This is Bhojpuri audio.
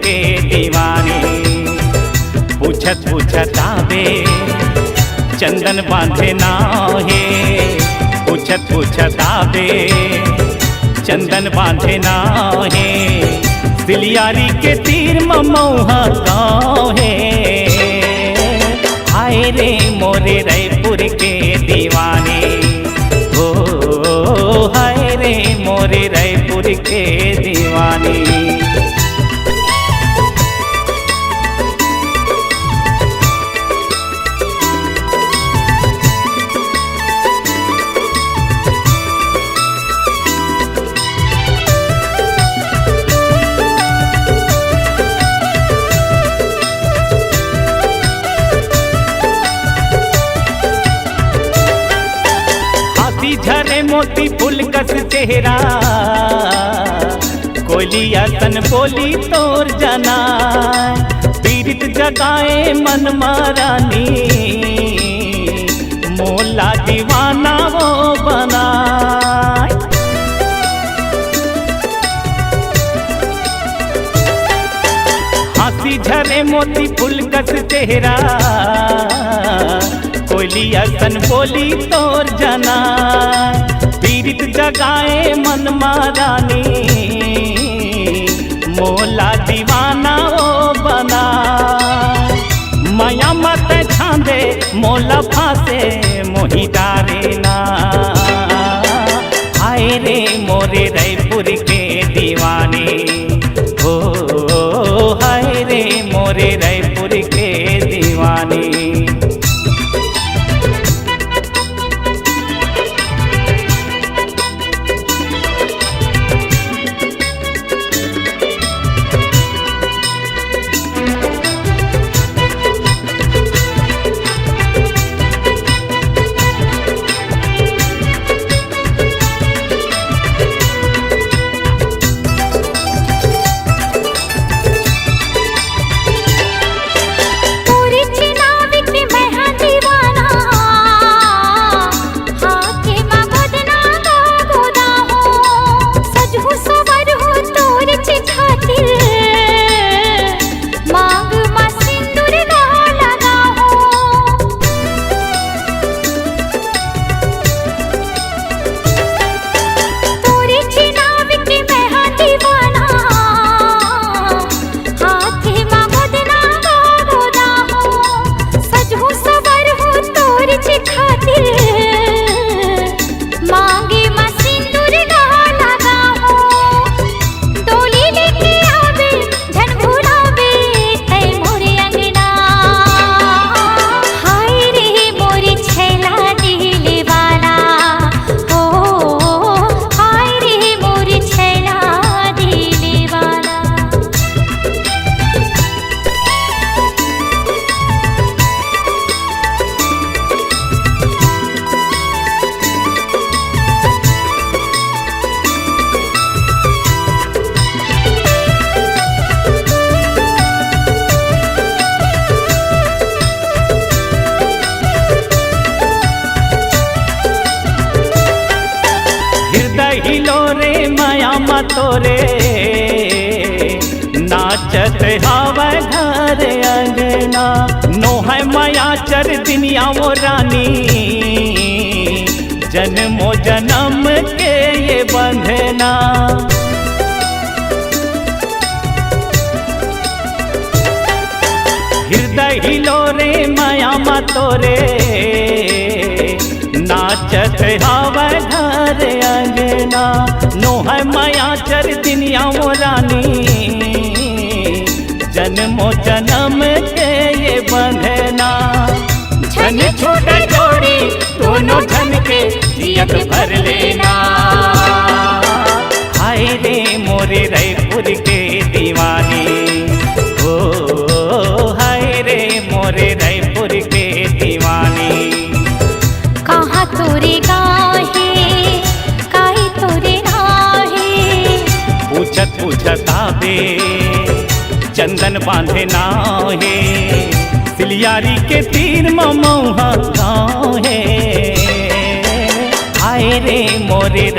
के दीवानी। पूछत पूछत आवे चंदन बांधे नाहे, पूछत पूछत आवे चंदन बांधे नाहे। सिलियारी के तीर ममौहा काहे, हाय रे मोरे रायपुर के दीवाने। ओ हाय रे मोरे रायपुर के दीवाने। झरे मोती फूल कस चेहरा, कोयलिया तन बोली तोर जाना। पीड़ित जगाए मन मारानी, मोला दीवाना वो बना। हंसी झरे मोती फूल कस चेहरा, कोयलिया तन बोली तोर जाना। पीड़ित जगाए मन मारानी, मोला दीवाना ओ बना। माया मत छांदे मोला फांसे मोही डारे ना। हाय रे मोरे रायपुर के दीवाने। हो हाय रे मोरे रायपुर के दीवाने। तोरे नाचत हावे घर अंगना। नोह माया चर दुनिया वो रानी, जन्मो जन्म के ये बंधना। हृदय हिलो रे माया मा तोरे, नाचत हावे घर अंगना। नोह माया चर दुनिया वो रानी, जन्मो जन्म के ये बंधना। झन छोटा जोड़ी दोनों झन के जियत भर लेना। हाय रे मोरे रायपुर के दीवाने। ओ हाय रे मोरे रायपुर के दीवाने। कहाँ तोरे गाहे काहे तोरे नाहे। पूछत पूछत आवे चंदन बांधे नाहे। सिलियारी के तीर ममौहा काहे। हाय रे मोरे